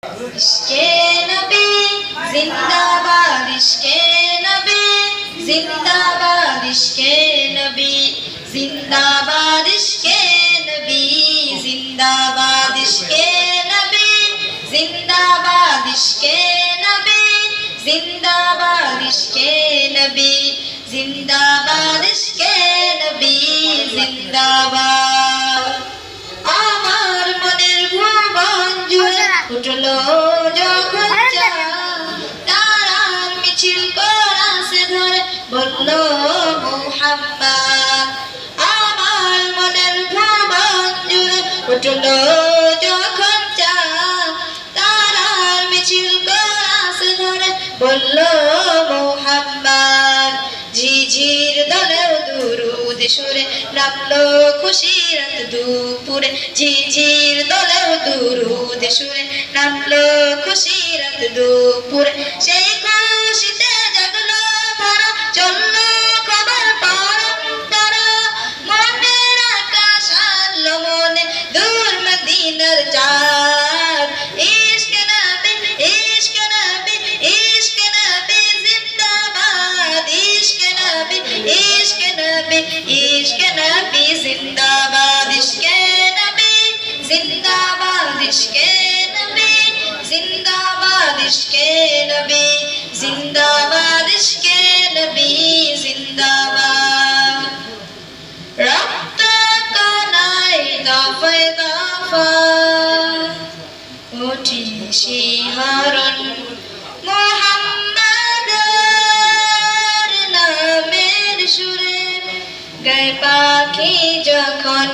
इश्के नबी जिंदाबाद, इश्के नबी जिंदाबाद, इश्के नबी जिंदाबाद, इश्के नबी जिंदाबाद, इश्के नबी जिंदाबाद, इश्के नबी जिंदाबाद, इश्के नबी जिंदाबाद, इश्के नबी जिंदाबाद। আমার মনের ভুবন জুড়ে উঠলো যখন তারার মিছিল করাছে ধরে বলল মুহাম্মদ। আমার মনের ভুবন জুড়ে উঠলো যখন তারার মিছিল করাছে ধরে বলল মুহাম্মদ। ঝিঝির দলেও দুরুদ সুরে নামলো খুশির দুপুরে, ঝিঝির দলেও দুরুদ সুরে নামলো খুশির দুপুরে। সেই খুশিতে জাগলো তারা, চললো খবর পরম্পরা, মনের আকাশ আনলো মনে দূর মদিনার চাঁদ। ইশকে নবী, ইশকে নবী, ইশকে নবী জিন্দাবাদ, ইশকে নবী, ইশকে নবী, ইশকে নবী জিন্দাবাদ, ইশকে নবী জিন্দাবাদ, ইশকে নবী জিন্দাবাদ, ইশকে নবী জিন্দাবাদ, ইশকে নবী জিন্দাবাদ। রক্ত কণায় দফায় দফায় ওঠে শিহরণ মুহাম্মাদের নামের সুরে, গায়ে পাখি যখন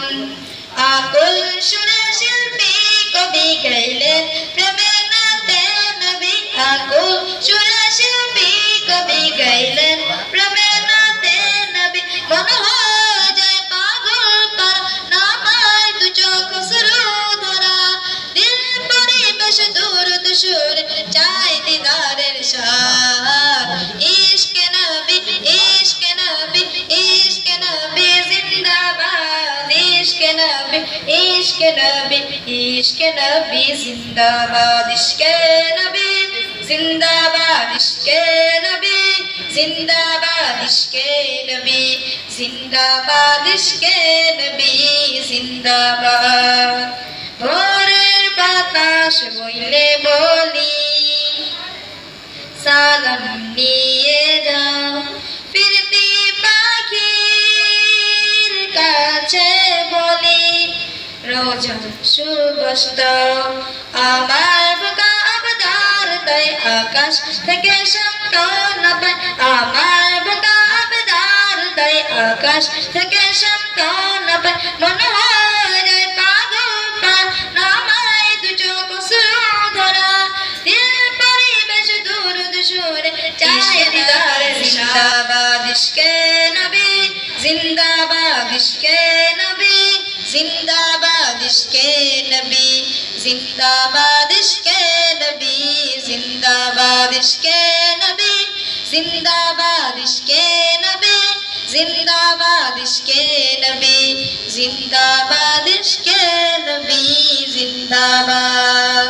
আকুল সুরে শিল্পী কবি গাইলেন প্রেমের নাতে নবী, আকুল সুরে শিল্পী কবি গাইলেন প্রেমের নাতে নবী। মনে হয় যায় পাগল পারা, না পায় দু চোখ শুরু ধরা, দিল পরিবেশ দূরদ সুরে চাই দিদারের সাথ। ইশকে নবী, ইশকে নবী, ইশকে নবী জিন্দাবাদ, ইশকে নবী, ইশকে নবী, ইশকে নবী জিন্দাবাদ, ইশকে নবী জিন্দাবাদ, ইশকে নবী জিন্দাবাদ, ইশকে নবী জিন্দাবাদ, ইশকে নবী জিন্দাবাদ। ভোরের বাতাস বইলে বলি সালাম নিয়ে যাও, ফিরতি পাখির কাছে বলি রোজা সুবস্ত। আমার বুকা আবদার তাই আকাশ থেকে শব্দ না পায়, আমার বুকা আবদার তাই আকাশ থেকে শব্দ না পায়। মনে হয় যায় পাগল পার, নামায় দু চোখ শুরু ধরা, দিল পরিবেশ দূরদ সুরে চাই দিদারের জিন্দাবাদ, ইশকে নবী জিন্দাবাদ, ইশকে নবী জিন্দাবাদ, ইশকে নবী জিন্দাবাদ, ইশকে নবী জিন্দাবাদ, ইশকে নবী জিন্দাবাদ, ইশকে নবী জিন্দাবাদ, ইশকে নবী জিন্দাবাদ, ইশকে নবী জিন্দাবাদ।